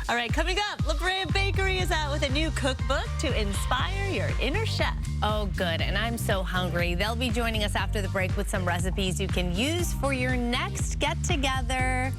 All right, coming up, La Brea Bakery is out with a new cookbook to inspire your inner chef. Oh, good. And I'm so hungry. They'll be joining us after the break with some recipes you can use for your next get-together.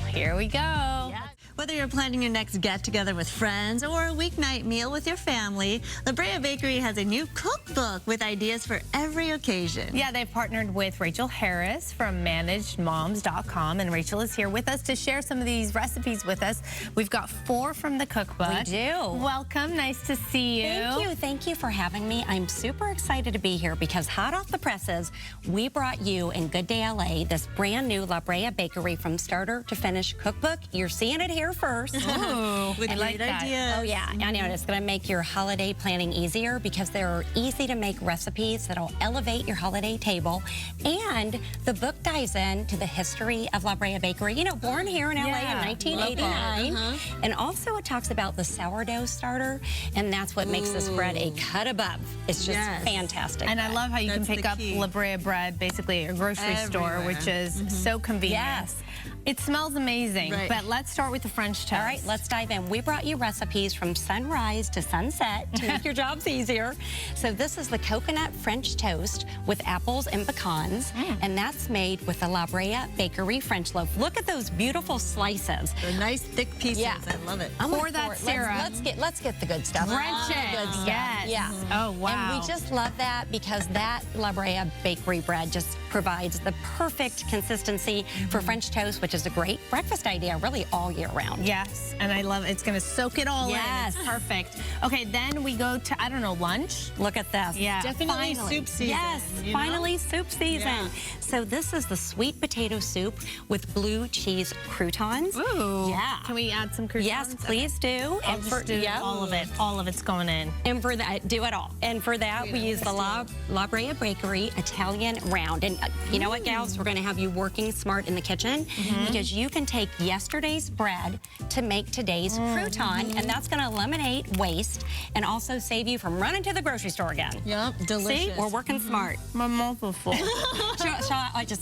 Here we go. Yeah. Whether you're planning your next get-together with friends or a weeknight meal with your family, La Brea Bakery has a new cookbook with ideas for every occasion. Yeah, they've partnered with Rachel Harris from ManagedMoms.com, and Rachel is here with us to share some of these recipes with us. We've got 4 from the cookbook. We do. Welcome. Nice to see you. Thank you. Thank you for having me. I'm super excited to be here because hot off the presses, we brought you in Good Day LA this brand new La Brea Bakery from starter to finish cookbook. You're seeing it here first. Ooh, With I like that. ideas. Oh yeah, I know. It's going to make your holiday planning easier because there are easy to make recipes that'll elevate your holiday table. And the book dives into the history of La Brea Bakery. You know, born here in LA in 1989. And also it talks about the sourdough starter, and that's what makes this bread a cut above. It's just fantastic. And I love how you can pick up key. La Brea bread basically at a grocery store, which is so convenient. Yes. It smells amazing, Right. but let's start with the French toast. All right, let's dive in. We brought you recipes from sunrise to sunset to make your jobs easier. So this is the coconut French toast with apples and pecans, and that's made with the La Brea Bakery French loaf. Look at those beautiful slices. They're nice, thick pieces. Yeah. I love it. Pour that syrup. Let's get the good stuff. Drench The it. good stuff. Yes. Yeah. Oh, wow. And we just love that because that La Brea Bakery bread just provides the perfect consistency for French toast, which is a great breakfast idea really all year round. Yes, and I love it. It's going to soak it all in. Yes. It's perfect. Okay, then we go to, I don't know, lunch? Look at this. Yeah. Definitely Finally. soup season. Yes, you know? finally soup season. Yeah. So this is the sweet potato soup with blue cheese croutons. Ooh. Yeah. Can we add some croutons? Yes, please do. I'll just do all of it. All of it's going in. And for that, do it all. And for that, we use the La Brea Bakery Italian round. And you know what, gals? We're going to have you working smart in the kitchen because you can take yesterday's bread to make today's crouton, and that's going to eliminate waste and also save you from running to the grocery store again. Yep, delicious. See, we're working smart. My mouth is full.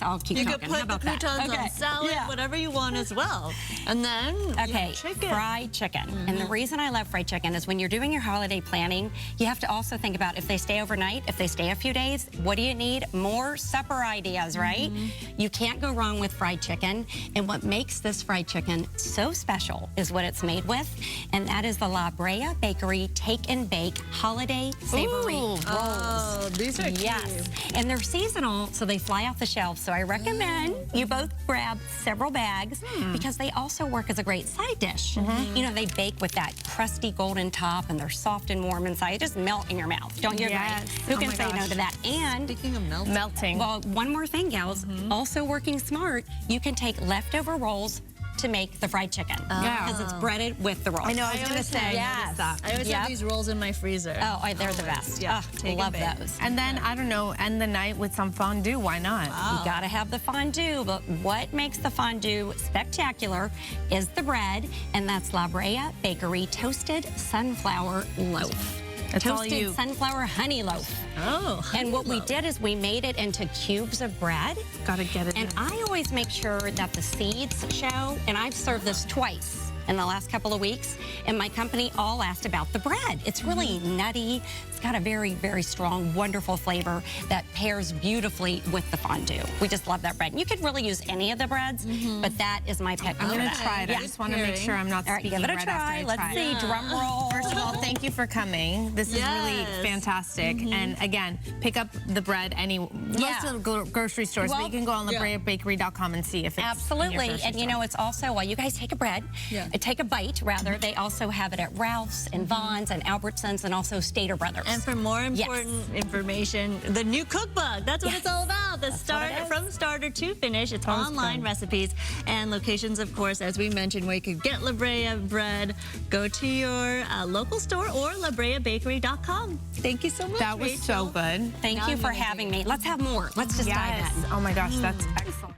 I'll keep You talking. could How put the about that? croutons on salad, whatever you want as well. And then, Okay, chicken. fried chicken. And the reason I love fried chicken is when you're doing your holiday planning, you have to also think about if they stay overnight, if they stay a few days, what do you need? More supper ideas, right? You can't go wrong with fried chicken. And what makes this fried chicken so special is what it's made with, and that is the La Brea Bakery Take and Bake Holiday Savory Rolls. Oh, these are Yes, and they're seasonal, so they fly off the shelf. So I recommend you both grab several bags because they also work as a great side dish. You know, they bake with that crusty golden top, and they're soft and warm inside. They just melt in your mouth. Don't you agree? Yes. Who Oh can my say no gosh. to that? And Speaking of Melting. well, one more thing, gals. Also working smart, you can take leftover rolls to make the fried chicken. Yeah. Because it's breaded with the rolls. I know, I was going to say. Yes. I always have these rolls in my freezer. Oh, they're the best. Yeah, Oh, take and love bake. those. And then, I don't know, end the night with some fondue. Why not? You gotta have the fondue, but what makes the fondue spectacular is the bread, and that's La Brea Bakery Toasted Sunflower Loaf. It's all Toasted you. sunflower honey loaf. Oh, And what we did is we made it into cubes of bread. Gotta get it And in. I always make sure that the seeds show, and I've served this twice in the last couple of weeks, and my company all asked about the bread. It's really nutty. It's got a very, very strong, wonderful flavor that pairs beautifully with the fondue. We just love that bread. And you could really use any of the breads, but that is my pick. I'm for going that. to try it. I just want to make sure I'm not All right, speaking give it a right after try. I Let's try see. it. Drum roll. First of all, thank you for coming. This is really Yes. fantastic. And again, pick up the bread most of the grocery stores, but Well, you can go on LaBreaBakery.com and see if it's in your Absolutely, grocery and you store. know, it's also, while you guys take a bread, take a bite rather, they also have it at Ralph's and Vons and Albertsons and also Stater Brothers. and for more important information, the new cookbook. That's what it's all about. From starter to finish. It's online recipes and locations, of course, as we mentioned, where you could get La Brea bread. Go to your local store or LaBreaBakery.com. Thank you so much, That was so Rachel. good. Thank you for having me. Let's have more. Let's just dive in. Oh my gosh, that's excellent.